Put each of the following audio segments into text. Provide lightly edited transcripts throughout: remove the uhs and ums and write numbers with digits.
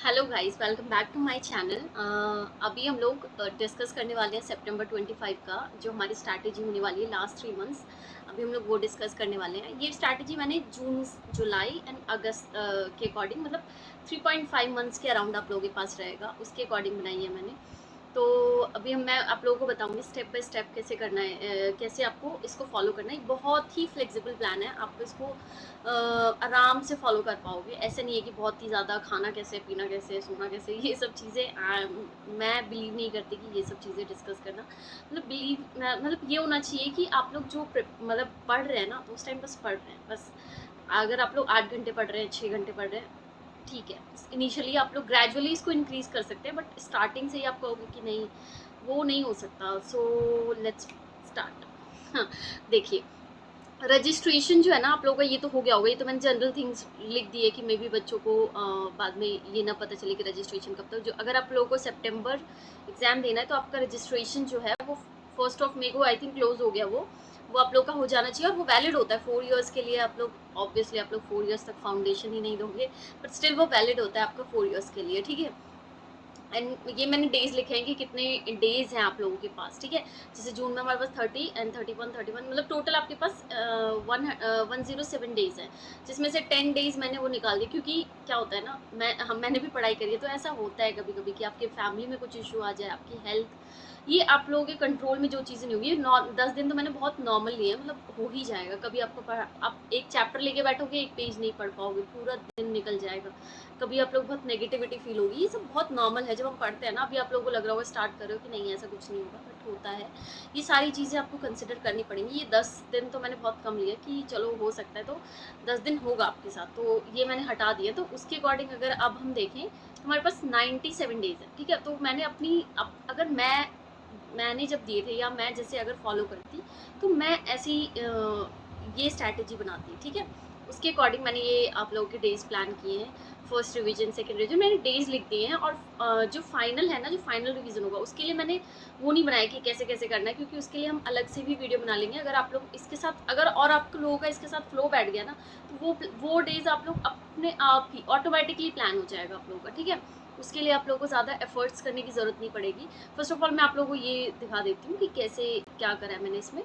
Hello guys, welcome back to my channel. अभी हम लोग डिस्कस करने वाले हैं सितंबर 25 का जो हमारी स्ट्रैटेजी होने वाली है लास्ट 3 मंथ्स। अभी हम लोग वो डिस्कस करने वाले हैं। ये स्ट्रैटेजी मैंने जून, जुलाई एंड अगस्त के अकॉर्डिंग, मतलब 3.5 मंथ्स के अराउंड आप लोगों के पास रहेगा, उसके अकॉर्डिंग बनाई है मैंने। तो अभी मैं आप लोगों को बताऊंगी स्टेप बाय स्टेप कैसे करना है, कैसे आपको इसको फॉलो करना है। बहुत ही फ्लेक्सिबल प्लान है, आप इसको आराम से फॉलो कर पाओगे। ऐसे नहीं है कि बहुत ही ज़्यादा खाना कैसे, पीना कैसे, सोना कैसे, ये सब चीज़ें मैं बिलीव नहीं करती कि ये सब चीज़ें डिस्कस करना, मतलब मतलब ये होना चाहिए कि आप लोग जो मतलब पढ़ रहे हैं ना, तो उस टाइम बस पढ़ रहे हैं बस। अगर आप लोग 8 घंटे पढ़ रहे हैं, 6 घंटे पढ़ रहे हैं, ठीक है। इनिशियली आप लोग ग्रेजुअली इसको इंक्रीज कर सकते हैं, बट स्टार्टिंग से ही आप कहोगे कि नहीं, वो नहीं हो सकता। So let's start. हाँ, देखिए, रजिस्ट्रेशन जो है ना आप लोगों का, ये तो हो गया होगा। ये तो मैंने जनरल थिंग्स लिख दी है कि मे बी बच्चों को बाद में ये ना पता चले कि रजिस्ट्रेशन कब तक। जो अगर आप लोगों को सितंबर एग्जाम देना है, तो आपका रजिस्ट्रेशन जो है वो 1 मई को आई थिंक क्लोज हो गया। वो आप लोग का हो जाना चाहिए, और वो वैलिड होता है 4 इयर्स के लिए। आप लोग ऑब्वियसली आप लोग 4 इयर्स तक फाउंडेशन ही नहीं दोगे, बट स्टिल वो वैलिड होता है आपका 4 इयर्स के लिए, ठीक है। एंड ये मैंने डेज लिखे हैं कि कितने डेज हैं आप लोगों के पास, ठीक है। जैसे जून में हमारे पास 30 एंड 31, मतलब टोटल आपके पास 107 डेज हैं, जिसमें से 10 डेज मैंने वो निकाल दिए। क्योंकि क्या होता है ना, मैंने भी पढ़ाई करी है, तो ऐसा होता है कभी कभी कि आपके फैमिली में कुछ इशू आ जाए, आपकी हेल्थ, ये आप लोगों के कंट्रोल में जो चीज़ें नहीं होगी। 10 दिन तो मैंने बहुत नॉर्मल लिए, मतलब हो ही जाएगा। कभी आपको आप एक चैप्टर लेके बैठोगे, एक पेज नहीं पढ़ पाओगे, पूरा दिन निकल जाएगा। कभी आप लोग बहुत नेगेटिविटी फील होगी, ये सब बहुत नॉर्मल है। जब हम पढ़ते हैं ना, अभी आप लोगों को लग रहा होगा, स्टार्ट कर रहे हो कि नहीं ऐसा कुछ नहीं होगा, बट होता है। ये सारी चीज़ें आपको कंसिडर करनी पड़ेंगी। ये 10 दिन तो मैंने बहुत कम लिया कि चलो हो सकता है, तो 10 दिन होगा आपके साथ, तो ये मैंने हटा दिया। तो उसके अकॉर्डिंग अगर अब हम देखें, तो हमारे पास 97 डेज है, ठीक है। तो मैंने अगर मैंने जब दिए थे, या मैं जैसे अगर फॉलो करती, तो मैं ऐसी ये स्ट्रैटेजी बनाती, ठीक है। उसके अकॉर्डिंग मैंने ये आप लोगों के डेज प्लान किए हैं। फर्स्ट रिवीजन, सेकंड रिवीजन, मैंने डेज लिख दिए हैं। और जो फाइनल है ना, जो फाइनल रिवीजन होगा, उसके लिए मैंने वो नहीं बनाया कि कैसे कैसे करना है, क्योंकि उसके लिए हम अलग से भी वीडियो बना लेंगे। अगर आप लोग इसके साथ, अगर और आप लोगों का इसके साथ फ्लो बैठ गया ना, तो वो डेज आप लोग अपने आप ही ऑटोमेटिकली प्लान हो जाएगा आप लोगों का, ठीक है। उसके लिए आप लोगों को ज़्यादा एफर्ट्स करने की ज़रूरत नहीं पड़ेगी। फर्स्ट ऑफ ऑल मैं आप लोगों को ये दिखा देती हूँ कि कैसे क्या करा है मैंने इसमें।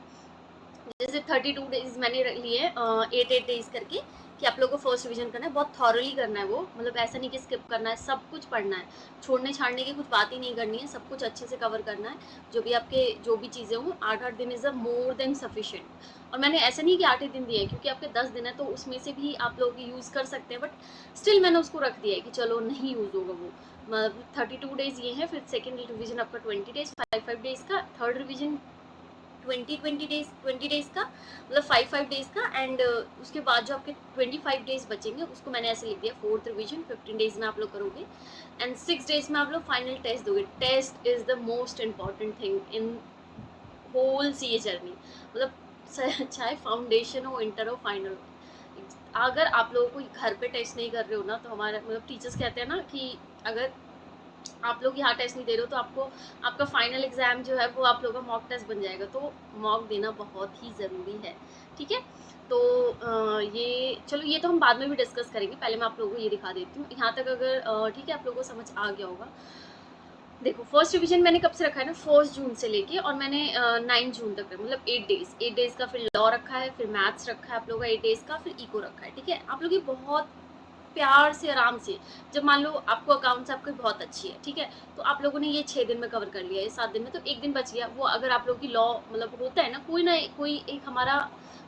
जैसे 32 डेज मैंने लिए, 8 8 डेज करके, कि आप लोगों को फर्स्ट रिवीजन करना है, बहुत थॉरली करना है वो। मतलब ऐसा नहीं कि स्किप करना है, सब कुछ पढ़ना है, छोड़ने छाड़ने की कुछ बात ही नहीं करनी है, सब कुछ अच्छे से कवर करना है। जो भी चीज़ें हों, 8 8 दिन is a more than sufficient. और मैंने ऐसा नहीं कि 8 ही दिन दिए हैं, क्योंकि आपके 10 दिन है, तो उसमें से भी आप लोग यूज़ कर सकते हैं, बट स्टिल मैंने उसको रख दिया है कि चलो नहीं यूज़ होगा वो। मतलब 32 डेज ये हैं, फिर सेकेंड रिवीजन आपका 20 डेज, 5 5 डेज का, थर्ड रिवीजन 20 डेज का, मतलब 5 5 डेज का। एंड उसके बाद जो आपके 25 डेज बचेंगे, उसको मैंने ऐसे लिख दिया फोर्थ रिवीजन। 15 डेज में आप लोग करोगे, एंड 6 डेज में आप लोग फाइनल टेस्ट दोगे। Test is the most important thing in whole C A journey, मतलब चाहे फाउंडेशन हो, इंटर हो, फाइनल हो। अगर आप लोगों को घर पे टेस्ट नहीं कर रहे हो ना, तो हमारे मतलब टीचर्स कहते हैं ना कि अगर आप लोग यहाँ टेस्ट नहीं दे रहे हो, तो आपको आपका फाइनल एग्जाम जो है वो आप लोगों का मॉक टेस्ट बन जाएगा। तो मॉक देना बहुत ही ज़रूरी है, ठीक है। तो ये चलो, ये तो हम बाद में भी डिस्कस करेंगे, पहले मैं आप लोगों को ये दिखा देती हूँ यहाँ तक। अगर ठीक है, आप लोगों को समझ आ गया होगा। देखो, फर्स्ट रिवीजन मैंने कब से रखा है ना, 1 जून से लेके, और मैंने 9 जून तक, मतलब 8 डेज का। फिर लॉ रखा है, फिर मैथ्स रखा है आप लोगों का 8 डेज का, फिर इको रखा है, ठीक है। आप लोग ये बहुत प्यार से, आराम से, जब मान लो आपको अकाउंट्स आपकी बहुत अच्छी है, ठीक है, तो आप लोगों ने ये 6 दिन में कवर कर लिया, ये 7 दिन में, तो एक दिन बच गया। वो अगर आप लोग की लॉ, मतलब होता है ना कोई एक हमारा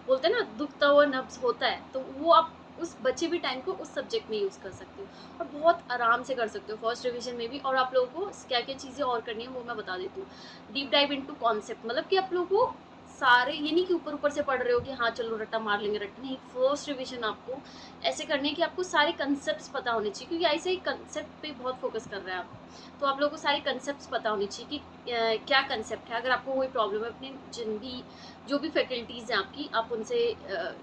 बोलते हैं ना दुखता हुआ नब्ज होता है, तो वो आप उस बचे हुए टाइम को उस सब्जेक्ट में यूज़ कर सकते हो, और बहुत आराम से कर सकते हो फर्स्ट रिवीजन में भी। और आप लोगों को क्या क्या चीज़ें और करनी है वो मैं बता देती हूँ। डीप डाइव इनटू कॉन्सेप्ट, मतलब कि आप लोगों को सारे, ये नहीं कि ऊपर ऊपर से पढ़ रहे हो कि हाँ चलो रट्टा मार लेंगे, रट्टा नहीं। फर्स्ट रिवीजन आपको ऐसे करने कि आपको सारे कंसेप्ट्स पता होने चाहिए, क्योंकि ऐसे ही कंसेप्ट पे बहुत फोकस कर रहे हैं आप। तो आप लोगों को सारे कंसेप्ट्स पता होने चाहिए कि क्या कंसेप्ट है। अगर आपको कोई प्रॉब्लम है, अपनी जिन भी जो भी फैकल्टीज़ हैं आपकी, आप उनसे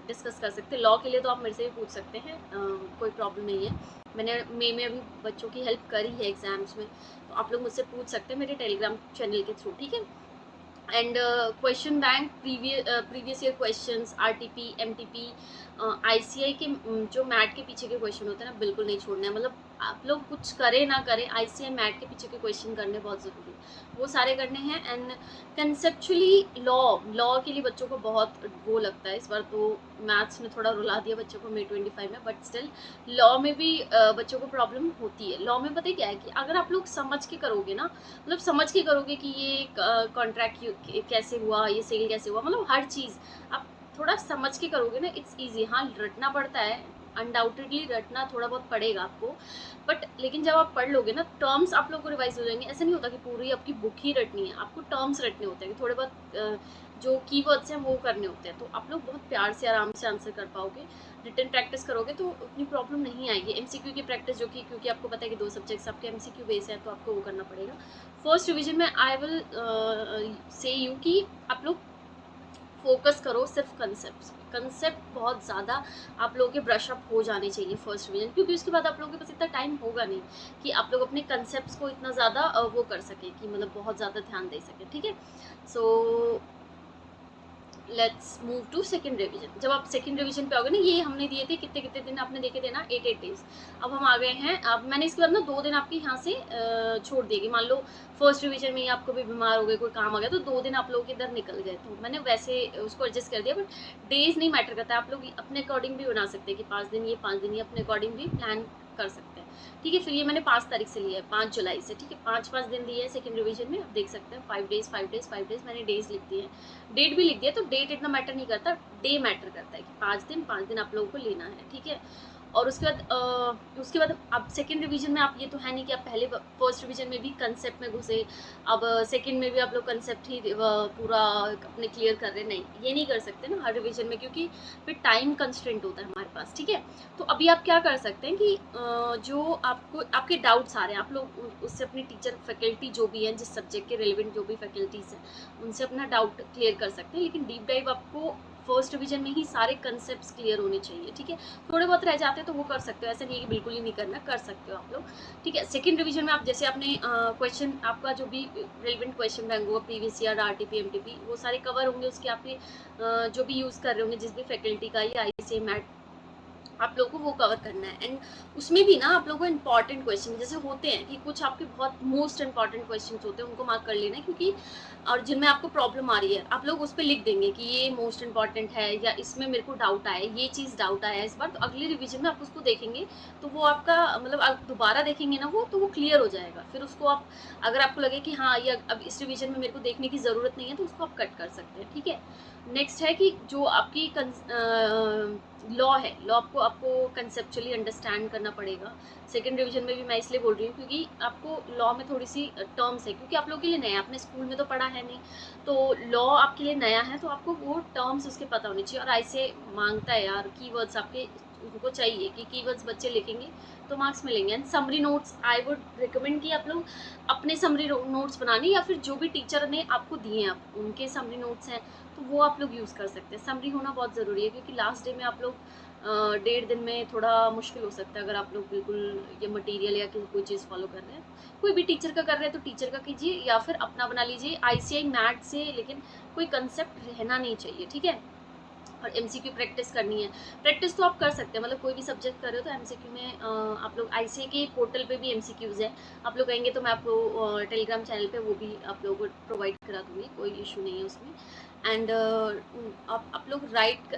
डिस्कस कर सकते हैं। लॉ के लिए तो आप मेरे से भी पूछ सकते हैं, कोई प्रॉब्लम नहीं है। मैंने मे में अभी बच्चों की हेल्प करी है एग्जाम्स में, तो आप लोग मुझसे पूछ सकते हैं मेरे टेलीग्राम चैनल के थ्रू, ठीक है। And question bank, previous year questions, RTP, MTP, ICI के जो मैट के पीछे के क्वेश्चन होते हैं ना, बिल्कुल नहीं छोड़ने हैं। मतलब आप लोग कुछ करें ना करें, आईसीआई मैट के पीछे के क्वेश्चन करने बहुत ज़रूरी है, वो सारे करने हैं। एंड कंसेप्चुअली लॉ के लिए बच्चों को बहुत वो लगता है। इस बार तो मैथ्स ने थोड़ा रुला दिया बच्चों को May 25 में, बट स्टिल लॉ में भी बच्चों को प्रॉब्लम होती है। लॉ में पता है क्या है कि अगर आप लोग समझ के करोगे ना, मतलब समझ के करोगे कि ये कॉन्ट्रैक्ट कैसे हुआ, ये सेल कैसे हुआ, मतलब हर चीज़ आप थोड़ा समझ के करोगे ना, इट्स ईजी। हाँ, रटना पड़ता है, अनडाउटेडली रटना थोड़ा बहुत पड़ेगा आपको, बट लेकिन जब आप पढ़ लोगे ना, टर्म्स आप लोग को रिवाइज हो जाएंगे। ऐसा नहीं होता कि पूरी आपकी बुक ही रटनी है, आपको टर्म्स रटने होते हैं, थोड़े बहुत जो कीवर्ड्स हैं वो करने होते हैं, तो आप लोग बहुत प्यार से आराम से आंसर कर पाओगे। रिटन प्रैक्टिस करोगे तो उतनी प्रॉब्लम नहीं आएगी। एमसीक्यू की प्रैक्टिस, जो कि क्योंकि आपको पता है कि 2 सब्जेक्ट्स आपके एमसीक्यू बेस है, तो आपको वो करना पड़ेगा। फर्स्ट रिवीजन में आई विल से यू कि आप लोग फोकस करो सिर्फ कंसेप्ट बहुत ज़्यादा आप लोगों के ब्रश अप हो जाने चाहिए फर्स्ट रिवीजन, क्योंकि उसके बाद आप लोगों के पास इतना टाइम होगा नहीं कि आप लोग अपने कंसेप्ट्स को इतना ज़्यादा वो कर सके कि मतलब बहुत ज़्यादा ध्यान दे सके, ठीक है। So let's move to second revision. जब आप सेकंड रिवीजन पे आओगे ना, ये हमने दिए थे कितने कितने दिन आपने देखे थे ना, 8 डेज। अब हम आ गए हैं, अब मैंने इसके बाद ना 2 दिन आपके यहाँ से छोड़ दिएगी। मान लो फर्स्ट रिवीजन में ही आपको भी बीमार हो गए, कोई काम आ गया, तो 2 दिन आप लोगों के इधर निकल गए, तो मैंने वैसे उसको एडजस्ट कर दिया। बट डेज नहीं मैटर करता, आप लोग अपने अकॉर्डिंग भी बना सकते हैं कि 5 दिन ये 5 दिन ये, अपने अकॉर्डिंग भी प्लान कर सकते हैं, ठीक है। फिर ये मैंने 5 तारीख से लिया है, 5 जुलाई से, ठीक है। 5 दिन दिए हैं सेकंड रिवीजन में, आप देख सकते हैं 5 डेज 5 डेज 5 डेज, मैंने डेज लिख दिए हैं, डेट भी लिख दिया। तो डेट इतना मैटर नहीं करता, डे मैटर करता है कि 5 दिन आप लोगों को लेना है, ठीक है। और उसके बाद अब सेकंड रिवीजन में आप, ये तो है नहीं कि आप पहले फर्स्ट रिवीजन में भी कंसेप्ट में घुसे, अब सेकंड में भी आप लोग कंसेप्ट ही पूरा अपने क्लियर कर रहे हैं, नहीं, ये नहीं कर सकते ना हर रिवीजन में, क्योंकि फिर टाइम कंस्ट्रेंट होता है हमारे पास, ठीक है। तो अभी आप क्या कर सकते हैं कि जो आपको आपके डाउट्स आ रहे हैं, आप लोग उससे अपनी टीचर फैकल्टी जो भी हैं, जिस सब्जेक्ट के रिलेवेंट जो भी फैकल्टीज हैं, उनसे अपना डाउट क्लियर कर सकते हैं। लेकिन डीप डाइव आपको फर्स्ट डिवीजन में ही सारे कंसेप्ट्स क्लियर होने चाहिए, ठीक है। थोड़े बहुत रह जाते हैं तो वो कर सकते हो, ऐसा नहीं है कि बिल्कुल ही नहीं करना, कर सकते हो आप लोग, ठीक है। सेकंड रिवीजन में आप जैसे आपने क्वेश्चन, आपका जो भी रेलिवेंट क्वेश्चन बैंक होगा, प्रीवियस ईयर, आरटीपी, एमटीपी, वो सारे कवर होंगे, उसके आपके जो भी यूज़ कर रहे होंगे जिस भी फैकल्टी का, या आईसीएम मैट, आप लोगों को वो कवर करना है। एंड उसमें भी ना आप लोगों को इंपॉर्टेंट क्वेश्चन जैसे होते हैं कि कुछ आपके बहुत मोस्ट इंपॉर्टेंट क्वेश्चन होते हैं, उनको मार्क कर लेना है, क्योंकि और जिनमें आपको प्रॉब्लम आ रही है, आप लोग उस पर लिख देंगे कि ये मोस्ट इंपॉर्टेंट है, या इसमें मेरे को डाउट आया, ये चीज़ डाउट आया इस बार, तो अगले रिवीजन में आप उसको देखेंगे, तो वो आपका मतलब आप दोबारा देखेंगे ना वो, तो वो क्लियर हो जाएगा। फिर उसको आप, अगर आपको लगे कि हाँ ये अब इस रिवीजन में मेरे को देखने की ज़रूरत नहीं है, तो उसको आप कट कर सकते हैं, ठीक है। नेक्स्ट है कि जो आपकी लॉ है, लॉ आपको आपको कंसेप्चुअली अंडरस्टैंड करना पड़ेगा। सेकंड रिवीजन में भी मैं इसलिए बोल रही हूँ क्योंकि आपको लॉ में थोड़ी सी टर्म्स है, क्योंकि आप लोग के लिए नया है, आपने स्कूल में तो पढ़ा है नहीं, तो लॉ आपके लिए नया है, तो आपको वो टर्म्स उसके पता होने चाहिए। और ऐसे मांगता है यार, कीवर्ड्स आपके उनको चाहिए कि कीवर्ड्स बच्चे लिखेंगे तो मार्क्स मिलेंगे। And summary notes I would recommend कि आप लोग अपने समरी नोट्स बनाने, या फिर जो भी टीचर ने आपको दिए हैं आप उनके समरी नोट्स हैं, तो वो आप लोग यूज़ कर सकते हैं। समरी होना बहुत ज़रूरी है, क्योंकि लास्ट डे में आप लोग 1.5 दिन में थोड़ा मुश्किल हो सकता है अगर आप लोग बिल्कुल ये मटेरियल या कोई चीज़ फॉलो कर रहे हैं। कोई भी टीचर का कर रहे हैं तो टीचर का कीजिए, या फिर अपना बना लीजिए आईसीआई मैट से, लेकिन कोई कंसेप्ट रहना नहीं चाहिए, ठीक है। और एमसीक्यू प्रैक्टिस करनी है। प्रैक्टिस तो आप कर सकते हैं, मतलब कोई भी सब्जेक्ट कर रहे हो तो एमसीक्यू में आप लोग आईसीए के पोर्टल पे भी एमसीक्यूज़ है, आप लोग कहेंगे तो मैं आपको टेलीग्राम चैनल पे वो भी आप लोगों को प्रोवाइड करा दूँगी, कोई इशू नहीं है उसमें। एंड आप लोग राइट,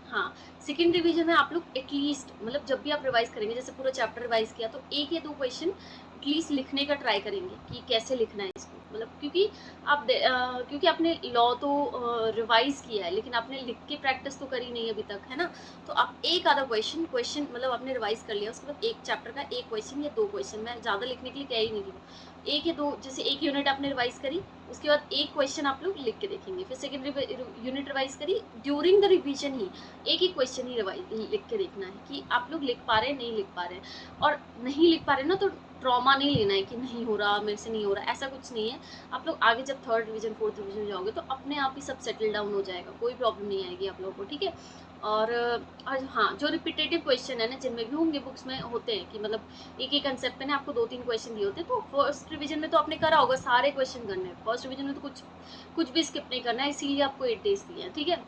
हाँ, सेकेंड रिवीजन में आप लोग एटलीस्ट, मतलब जब भी आप रिवाइज करेंगे, जैसे पूरा चैप्टर रिवाइज किया, तो 1 या 2 क्वेश्चन एटलीस्ट लिखने का ट्राई करेंगे कि कैसे लिखना है इसको, मतलब क्योंकि क्योंकि आपने लॉ तो रिवाइज किया है, लेकिन आपने लिख के प्रैक्टिस तो करी नहीं अभी तक, है ना। तो आप एक आधा क्वेश्चन मतलब आपने रिवाइज कर लिया, उसके बाद एक चैप्टर का 1 क्वेश्चन या 2 क्वेश्चन, मैं ज़्यादा लिखने के लिए कह ही नहीं रही, 1 या 2, जैसे 1 यूनिट आपने रिवाइज करी, उसके बाद 1 क्वेश्चन आप लोग लिख के देखेंगे, फिर सेकेंड यूनिट रिवाइज करी, ड्यूरिंग द रिविजन ही एक क्वेश्चन ही रिवाइज लिख के देखना है कि आप लोग लिख पा रहे हैं, नहीं लिख पा रहे हैं। और नहीं लिख पा रहे ना, तो ट्रॉमा नहीं लेना है कि नहीं हो रहा, मेरे से नहीं हो रहा, ऐसा कुछ नहीं है। आप लोग आगे जब थर्ड डिवीजन फोर्थ डिवीजन जाओगे तो अपने आप ही सब सेटल डाउन हो जाएगा, कोई प्रॉब्लम नहीं आएगी आप लोगों को, ठीक है। और हाँ, जो रिपीटेटिव क्वेश्चन है ना, जिनमें भी होंगे बुक्स में होते हैं कि मतलब एक ही कंसेप्ट पे ना आपको 2-3 क्वेश्चन दिए होते हैं, तो फर्स्ट रिवीजन में तो आपने करा होगा, सारे क्वेश्चन करने हैं। फर्स्ट रिवीजन में तो कुछ भी स्किप नहीं करना है, इसीलिए आपको 8 डेज़ दिए हैं, ठीक है?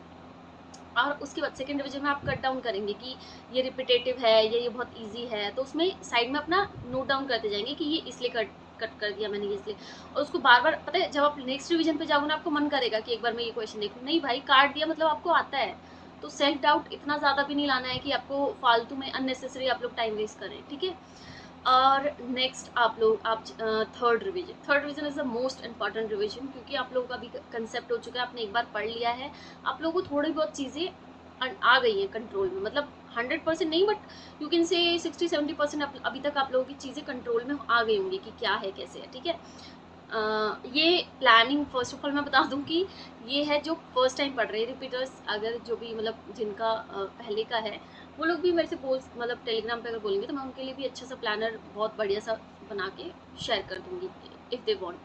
और उसके बाद सेकंड रिवीजन में आप कट डाउन करेंगे कि ये रिपीटेटिव है या ये बहुत ईज़ी है, तो उसमें साइड में अपना नोट डाउन करते जाएँगे कि ये इसलिए कट कट कर दिया मैंने, ये इसलिए। और उसको बार-बार, पता है, जब आप नेक्स्ट रिवीजन पे जाओगे ना, आपको मन करेगा कि एक बार मैं ये क्वेश्चन देखूँ। नहीं भाई, काट दिया मतलब आपको आता है। तो सेल्फ डाउट इतना ज़्यादा भी नहीं लाना है कि आपको फालतू में अननेसेसरी आप लोग टाइम वेस्ट करें, ठीक है? और नेक्स्ट आप third revision is the most important revision, क्योंकि आप लोगों का भी कंसेप्ट हो चुका है, आपने एक बार पढ़ लिया है, आप लोगों को थोड़ी बहुत चीज़ें आ गई हैं कंट्रोल में, मतलब 100% नहीं, बट यू कैन से 60-70% अभी तक आप लोगों की चीज़ें कंट्रोल में आ गई होंगी कि क्या है, कैसे है, ठीक है? ये प्लानिंग, फर्स्ट ऑफ ऑल मैं बता दूं कि ये है जो फर्स्ट टाइम पढ़ रहे हैं रिपीटर्स, अगर जो भी मतलब जिनका पहले का है, वो लोग भी मेरे से बोल, मतलब टेलीग्राम पे अगर बोलेंगे तो मैं उनके लिए भी अच्छा सा प्लानर बहुत बढ़िया सा बना के शेयर कर दूंगी, इफ़ दे वांट,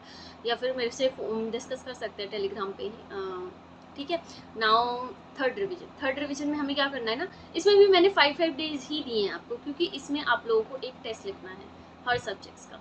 या फिर मेरे से डिस्कस कर सकते हैं टेलीग्राम पे ही, ठीक है? नाउ थर्ड रिवीजन में हमें क्या करना है ना, इसमें भी मैंने 5 डेज ही दिए हैं आपको, क्योंकि इसमें आप लोगों को एक टेस्ट लिखना है हर सब्जेक्ट्स का,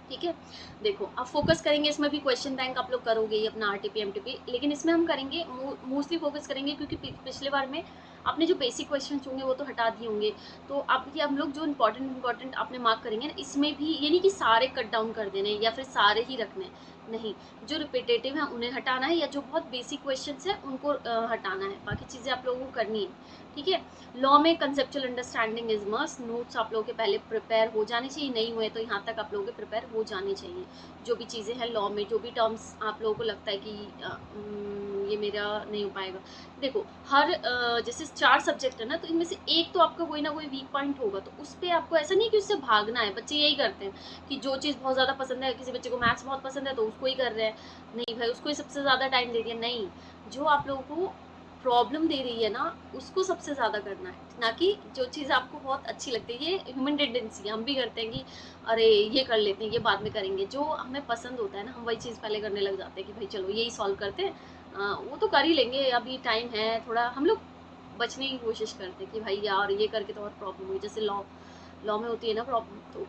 ठीक है? देखो, अब फोकस करेंगे इसमें भी, क्वेश्चन बैंक आप लोग करोगे ही अपना आरटीपी एमटीपी, लेकिन इसमें हम करेंगे मोस्टली फोकस करेंगे, क्योंकि पिछले बार में आपने जो बेसिक क्वेश्चन होंगे वो तो हटा दिए होंगे, तो अब ये हम लोग जो इंपॉर्टेंट आपने मार्क करेंगे ना, इसमें भी ये नहीं कि सारे कट डाउन कर देने या फिर सारे ही रखने, नहीं, जो रिपीटेटिव है उन्हें हटाना है, या जो बहुत बेसिक क्वेश्चन है उनको हटाना है, बाकी चीज़ें आप लोगों को करनी है, ठीक है? लॉ में conceptual understanding is must, notes आप लोगों के पहले प्रिपेयर हो जाने चाहिए, नहीं हुए तो यहाँ तक आप लोगों के प्रिपेयर हो जाने चाहिए। जो भी चीज़ें हैं लॉ में, जो भी टर्म्स आप लोगों को लगता है कि ये मेरा नहीं हो पाएगा, देखो, जैसे 4 सब्जेक्ट है ना, तो इनमें से एक तो आपका कोई ना कोई वीक पॉइंट होगा, तो उस पर आपको ऐसा नहीं कि उससे भागना है, बच्चे यही करते हैं कि जो चीज़ बहुत ज़्यादा पसंद है, किसी बच्चे को मैथ्स बहुत पसंद है तो उसको ही कर रहे हैं, नहीं भाई उसको ही सबसे ज़्यादा टाइम दे दिया, नहीं, जो आप लोगों को प्रॉब्लम दे रही है ना, उसको सबसे ज़्यादा करना है, ना कि जो चीज़ आपको बहुत अच्छी लगती है। ये ह्यूमन टेंडेंसी है, हम भी करते हैं कि अरे ये कर लेते हैं, ये बाद में करेंगे, जो हमें पसंद होता है ना, हम वही चीज़ पहले करने लग जाते हैं कि भाई चलो यही सॉल्व करते हैं, वो तो कर ही लेंगे, अभी टाइम है थोड़ा, हम लोग बचने की कोशिश करते हैं कि भाई यार ये करके तो और प्रॉब्लम हुई, जैसे लॉ लॉ में होती है ना प्रॉब्लम, तो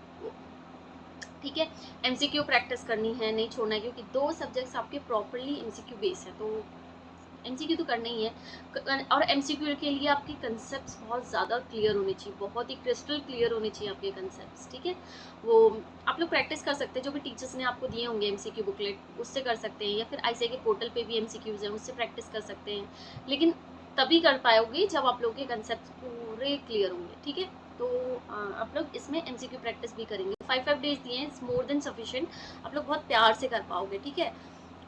ठीक है? एमसीक्यू प्रैक्टिस करनी है, नहीं छोड़ना है, क्योंकि 2 सब्जेक्ट्स आपके प्रॉपर्ली एमसीक्यू बेस है, तो एमसीक्यू तो करना ही है। और एमसीक्यू के लिए आपके कंसेप्ट बहुत ज़्यादा क्लियर होने चाहिए, बहुत ही क्रिस्टल क्लियर होने चाहिए आपके कंसेप्ट, ठीक है? वो आप लोग प्रैक्टिस कर सकते हैं, जो भी टीचर्स ने आपको दिए होंगे एमसीक्यू बुकलेट, उससे कर सकते हैं, या फिर आईसीए के पोर्टल पे भी एमसीक्यूज हैं, उससे प्रैक्टिस कर सकते हैं, लेकिन तभी कर पाओगे जब आप लोग के कंसेप्ट पूरे क्लियर होंगे, ठीक है? तो आप लोग इसमें एमसीक्यू प्रैक्टिस भी करेंगे, 5 डेज दिए हैं, इट्स मोर देन सफिशिएंट, आप लोग बहुत प्यार से कर पाओगे, ठीक है?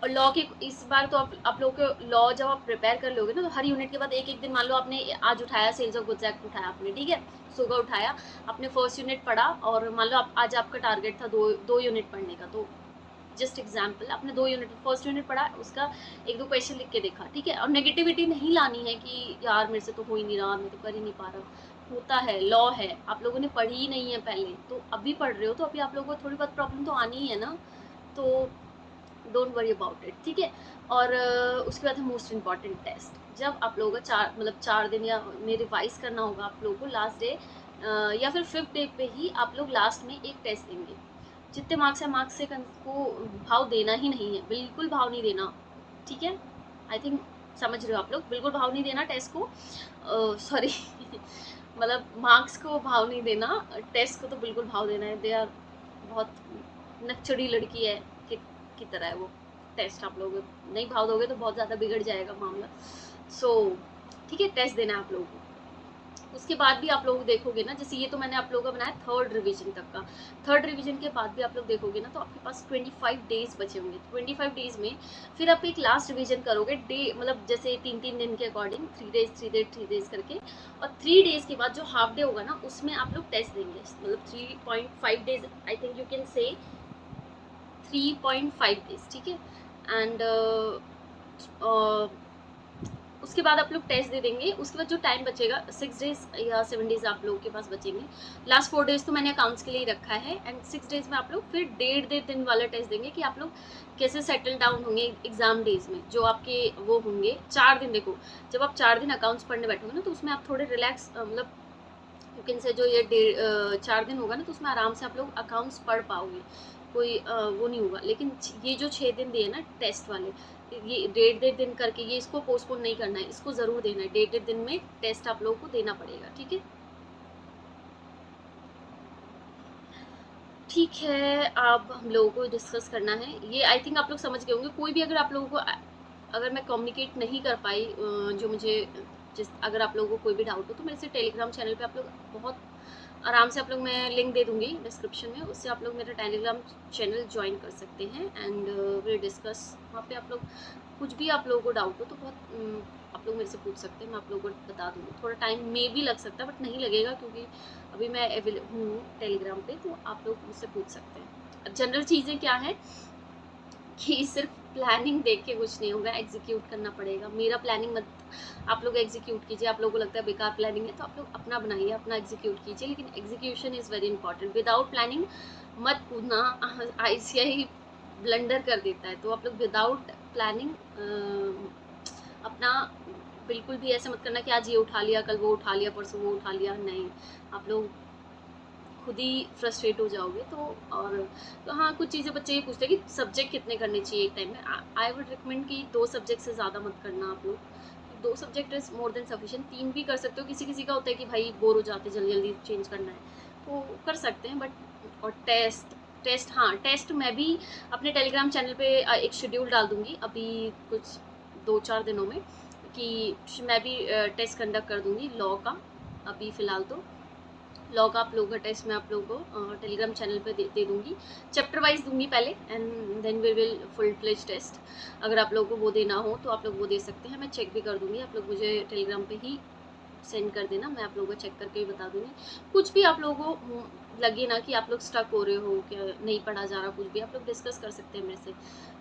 और लॉ के इस बार तो आप लोगों को लॉ जब आप प्रिपेयर कर लोगे ना, तो हर यूनिट के बाद एक एक दिन, मान लो आपने आज उठाया सेल्स ऑफ गुड्स एक्ट उठाया आपने, ठीक है? सुबह उठाया, आपने फर्स्ट यूनिट पढ़ा, और मान लो आप आज आपका टारगेट था दो यूनिट पढ़ने का, तो जस्ट एग्जाम्पल, आपने 2 यूनिट, फर्स्ट यूनिट पढ़ा, उसका 1-2 क्वेश्चन लिख के देखा, ठीक है? और नेगेटिविटी नहीं लानी है कि यार मेरे से तो हो ही नहीं रहा, मैं तो कर ही नहीं पा रहा, होता है, लॉ है, आप लोगों ने पढ़ी ही नहीं है पहले, तो अभी पढ़ रहे हो, तो अभी आप लोगों को थोड़ी बहुत प्रॉब्लम तो आनी ही है ना, तो डोंट वरी अबाउट इट, ठीक है? और उसके बाद है मोस्ट इम्पॉर्टेंट टेस्ट, जब आप लोगों का 4 दिन या में रिवाइज करना होगा आप लोगों को, लास्ट डे या फिर 5th डे पे ही आप लोग लास्ट में एक टेस्ट देंगे, जितने मार्क्स है मार्क्स से को भाव देना ही नहीं है, बिल्कुल भाव नहीं देना, ठीक है? आई थिंक समझ रहे हो आप लोग, बिल्कुल भाव नहीं देना टेस्ट को, सॉरी मतलब मार्क्स को भाव नहीं देना, टेस्ट को तो बिल्कुल भाव देना है, दे आर बहुत नकचड़ी लड़की है की तरह है वो टेस्ट, आप लोग नहीं भाव दोगे तो बहुत ज़्यादा बिगड़ जाएगा मामला, सो ठीक है, टेस्ट देना है आप लोगों को। उसके बाद भी आप लोग देखोगे ना, जैसे ये तो मैंने आप लोगों का बनाया थर्ड रिवीजन तक का, थर्ड रिवीजन के बाद भी आप लोग देखोगे ना, तो आपके पास 25 डेज बचे होंगे, 25 डेज में फिर आप एक लास्ट रिवीजन करोगे, डे मतलब जैसे 3-3 दिन के अकॉर्डिंग, 3 डेज करके, और 3 डेज के बाद जो हाफ डे होगा ना, उसमें आप लोग टेस्ट देंगे, मतलब 3.5 days, I think you can say 3.5 days, ठीक है? एंड उसके बाद आप लोग टेस्ट दे देंगे। उसके बाद जो टाइम बचेगा 6 डेज़ या 7 डेज़ आप लोगों के पास बचेंगे। लास्ट 4 डेज़ तो मैंने अकाउंट्स के लिए ही रखा है एंड 6 डेज़ में आप लोग फिर डेढ़ दिन वाला टेस्ट देंगे कि आप लोग कैसे सेटल डाउन होंगे एग्ज़ाम डेज़ में। जो आपके वो होंगे 4 दिन, देखो जब आप 4 दिन अकाउंट्स पढ़ने बैठोगे ना तो उसमें आप थोड़े रिलैक्स मतलब यू कैन से जो ये 4 दिन होगा ना तो उसमें आराम से आप लोग अकाउंट्स पढ़ पाओगे, कोई वो नहीं होगा। लेकिन ये जो 6 दिन दिए ना टेस्ट वाले, ये डेढ़ दिन करके ये इसको पोस्टपोन नहीं करना है, इसको ज़रूर देना है। डेढ़ दिन में टेस्ट आप लोगों को देना पड़ेगा, ठीक है? ठीक है, अब हम लोगों को डिस्कस करना है ये। आई थिंक आप लोग समझ गए होंगे। कोई भी अगर आप लोगों को अगर मैं कम्युनिकेट नहीं कर पाई जो मुझे अगर आप लोगों को कोई भी डाउट हो तो मेरे से टेलीग्राम चैनल पे आप लोग बहुत आराम से, आप लोग मैं लिंक दे दूँगी डिस्क्रिप्शन में, उससे आप लोग मेरा टेलीग्राम चैनल ज्वाइन कर सकते हैं एंड विल डिस्कस। वहाँ पे आप लोग कुछ भी आप लोगों को डाउट हो तो बहुत आप लोग मेरे से पूछ सकते हैं, मैं आप लोगों को बता दूँगी। थोड़ा टाइम मे भी लग सकता है बट नहीं लगेगा, क्योंकि अभी मैं अवेलेबल हूँ टेलीग्राम पे, तो आप लोग मुझसे पूछ सकते हैं। जनरल चीज़ें क्या है कि सिर्फ प्लानिंग देख के कुछ नहीं होगा, एग्जीक्यूट करना पड़ेगा। मेरा प्लानिंग मत आप लोग एग्जीक्यूट कीजिए। आप लोगों को लगता है बेकार प्लानिंग है तो आप लोग अपना बनाइए, अपना एग्जीक्यूट कीजिए, लेकिन execution is very important. Without planning मत कूदना, आईसीआई ब्लंडर कर देता है। तो आप लोग विदाउट प्लानिंग अपना बिल्कुल भी ऐसे मत करना कि आज ये उठा लिया, कल वो उठा लिया, परसों वो उठा लिया। नहीं, आप लोग खुद ही फ्रस्ट्रेट हो जाओगे। तो हाँ, कुछ चीज़ें बच्चे ये पूछते हैं कि सब्जेक्ट कितने करने चाहिए एक टाइम में। आई वुड रिकमेंड कि 2 सब्जेक्ट से ज़्यादा मत करना आप लोग। 2 subject is more than sufficient. 3 भी कर सकते हो। किसी-किसी का होता है कि भाई बोर हो जाते हैं, जल्दी-जल्दी चेंज करना है, तो कर सकते हैं। बट और टेस्ट हाँ, टेस्ट मैं भी अपने टेलीग्राम चैनल पे एक शेड्यूल डाल दूँगी अभी कुछ 2-4 दिनों में, कि मैं भी टेस्ट कंडक्ट कर दूँगी लॉ का। अभी फ़िलहाल तो लॉ का आप लोगों का टेस्ट मैं आप लोगों को टेलीग्राम चैनल पे दे दूँगी। चैप्टर वाइज दूँगी पहले and then we will full fledge test. अगर आप लोगों को वो देना हो तो आप लोग वो दे सकते हैं, मैं चेक भी कर दूँगी। आप लोग मुझे टेलीग्राम पे ही सेंड कर देना, मैं आप लोगों को चेक करके भी बता दूँगी। कुछ भी आप लोगों को लगे ना कि आप लोग स्टक हो रहे हो, कि नहीं पढ़ा जा रहा, कुछ भी आप लोग डिस्कस कर सकते हैं मेरे से,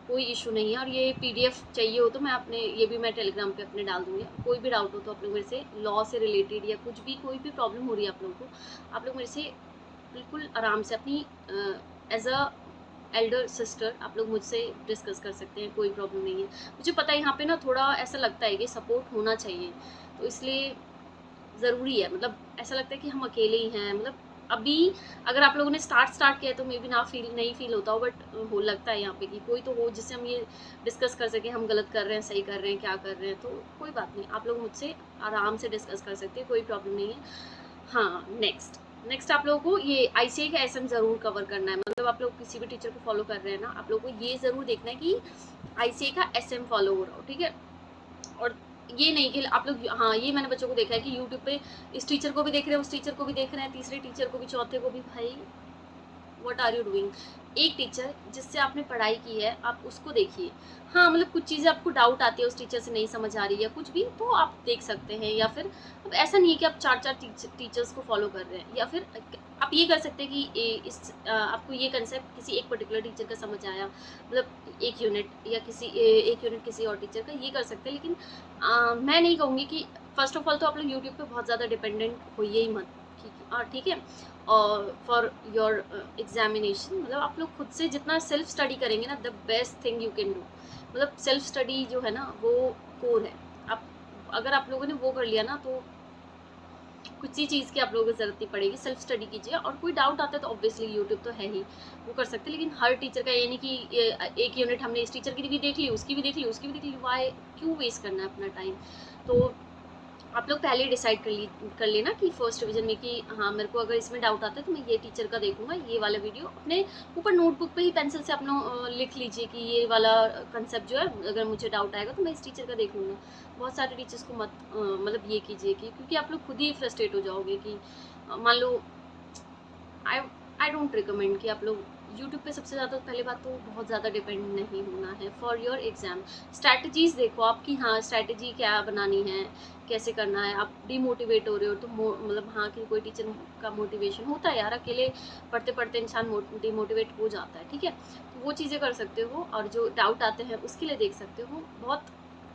कोई इशू नहीं है। और ये पीडीएफ चाहिए हो तो मैं अपने ये भी मैं टेलीग्राम पे अपने डाल दूँगी। कोई भी डाउट हो तो आप लोग मेरे से लॉ से रिलेटेड या कुछ भी कोई भी प्रॉब्लम हो रही है आप लोगों को, आप लोग मेरे से बिल्कुल आराम से अपनी एज अ एल्डर सिस्टर आप लोग मुझसे डिस्कस कर सकते हैं, कोई प्रॉब्लम नहीं है। मुझे पता है यहाँ पे ना थोड़ा ऐसा लगता है कि सपोर्ट होना चाहिए, तो इसलिए ज़रूरी है। मतलब ऐसा लगता है कि हम अकेले ही हैं। मतलब अभी अगर आप लोगों ने स्टार्ट किया है तो मे बी ना नहीं फील होता हो, बट हो लगता है यहाँ पे कि कोई तो हो जिससे हम ये डिस्कस कर सकें, हम गलत कर रहे हैं, सही कर रहे हैं, क्या कर रहे हैं। तो कोई बात नहीं, आप लोग मुझसे आराम से डिस्कस कर सकते हैं, कोई प्रॉब्लम नहीं है। हाँ, नेक्स्ट आप लोगों को ये आईसीआई का एसएम ज़रूर कवर करना है। मतलब आप लोग किसी भी टीचर को फॉलो कर रहे हैं ना, आप लोगों को ये ज़रूर देखना है कि आईसीआई का एसएम फॉलो हो रहा हो, ठीक है? और ये नहीं कि आप लोग, हाँ, ये मैंने बच्चों को देखा है कि यूट्यूब पे इस टीचर को भी देख रहे हैं, उस टीचर को भी देख रहे हैं, तीसरे टीचर को भी, चौथे को भी। भाई व्हाट आर यू डूइंग? एक टीचर जिससे आपने पढ़ाई की है आप उसको देखिए। हाँ, मतलब कुछ चीज़ें आपको डाउट आती है, उस टीचर से नहीं समझ आ रही है कुछ भी, तो आप देख सकते हैं। या फिर अब ऐसा नहीं है कि आप 4-4 टीचर्स को फॉलो कर रहे हैं। या फिर आप ये कर सकते हैं कि आपको ये कंसेप्ट किसी एक पर्टिकुलर टीचर का समझ आया, मतलब एक यूनिट या एक यूनिट किसी और टीचर का, ये कर सकते हैं। लेकिन मैं नहीं कहूँगी कि फर्स्ट ऑफ ऑल तो आप लोग यूट्यूब पे बहुत ज़्यादा डिपेंडेंट होइए ही मत, ठीक है? और फॉर योर एग्जामिनेशन, मतलब आप लोग खुद से जितना सेल्फ स्टडी करेंगे ना, the best thing you can do. मतलब सेल्फ स्टडी जो है ना वो कोर है। आप अगर आप लोगों ने वो कर लिया ना तो कुछ ही चीज़ की आप लोगों को ज़रूरत नहीं पड़ेगी। सेल्फ स्टडी कीजिए और कोई डाउट आता है तो ऑब्वियसली यूट्यूब तो है ही, वो कर सकते हैं। लेकिन हर टीचर का ये नहीं कि एक यूनिट हमने इस टीचर की भी देख ली, उसकी भी देख ली, उसकी भी देख ली, वाई क्यों वेस्ट करना है अपना टाइम? तो आप लोग पहले डिसाइड कर लेना कि फर्स्ट डिवीजन में कि हाँ, मेरे को अगर इसमें डाउट आता है तो मैं ये टीचर का देखूंगा। ये वाला वीडियो अपने ऊपर नोटबुक पे ही पेंसिल से अपना लिख लीजिए कि ये वाला कंसेप्ट जो है, अगर मुझे डाउट आएगा तो मैं इस टीचर का देख लूँगा। बहुत सारे टीचर्स को मत मतलब ये कीजिए कि, क्योंकि आप लोग खुद ही फ्रस्ट्रेट हो जाओगे कि मान लो आई आई डोंट रिकमेंड कि आप लोग यूट्यूब पे सबसे ज़्यादा, पहली बात तो बहुत ज़्यादा डिपेंड नहीं होना है फॉर योर एग्ज़ाम। स्ट्रैटेजीज़ देखो आपकी, हाँ, स्ट्रैटेजी क्या बनानी है, कैसे करना है। आप डिमोटिवेट हो रहे हो तो मतलब हाँ, कि कोई टीचर का मोटिवेशन होता है यार, अकेले पढ़ते पढ़ते इंसान डिमोटिवेट हो जाता है, ठीक है? तो वो चीज़ें कर सकते हो। और जो डाउट आते हैं उसके लिए देख सकते हो। बहुत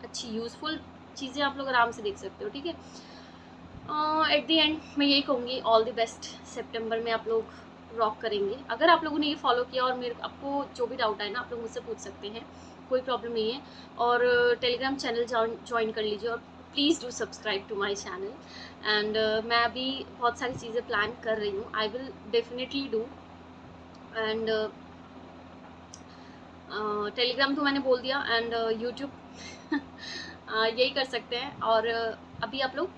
अच्छी यूज़फुल चीज़ें आप लोग आराम से देख सकते हो, ठीक है। एट द एंड मैं यही कहूँगी, ऑल द बेस्ट। सितंबर में आप लोग रॉक करेंगे। अगर आप लोगों ने ये फॉलो किया और मेरे आपको जो भी डाउट है ना, आप लोग मुझसे पूछ सकते हैं, कोई प्रॉब्लम नहीं है। और टेलीग्राम चैनल ज्वाइन कर लीजिए, और please do subscribe to my channel. And मैं अभी बहुत सारी चीज़ें प्लान कर रही हूँ, I will definitely do. And Telegram तो मैंने बोल दिया, एंड यूट्यूब यही कर सकते हैं। और अभी आप लोग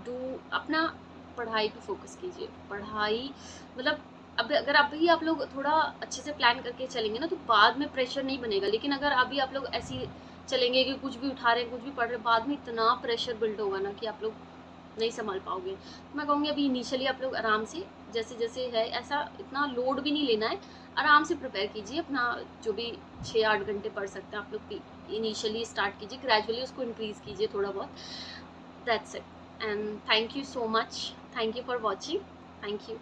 डू अपना पढ़ाई पे फोकस कीजिए। पढ़ाई मतलब अब अगर अभी आप लोग थोड़ा अच्छे से प्लान करके चलेंगे ना, तो बाद में प्रेशर नहीं बनेगा। लेकिन अगर अभी आप लोग ऐसे ही चलेंगे कि कुछ भी उठा रहे हैं, कुछ भी पढ़ रहे हैं, बाद में इतना प्रेशर बिल्ड होगा ना कि आप लोग नहीं संभाल पाओगे। तो मैं कहूँगी अभी इनिशियली आप लोग आराम से, जैसे जैसे है, ऐसा इतना लोड भी नहीं लेना है। आराम से प्रिपेयर कीजिए अपना, जो भी 6-8 घंटे पढ़ सकते हैं आप लोग इनिशियली स्टार्ट कीजिए, ग्रेजुअली उसको इंक्रीज़ कीजिए थोड़ा बहुत। That's it, and thank you so much. Thank you for watching. Thank you.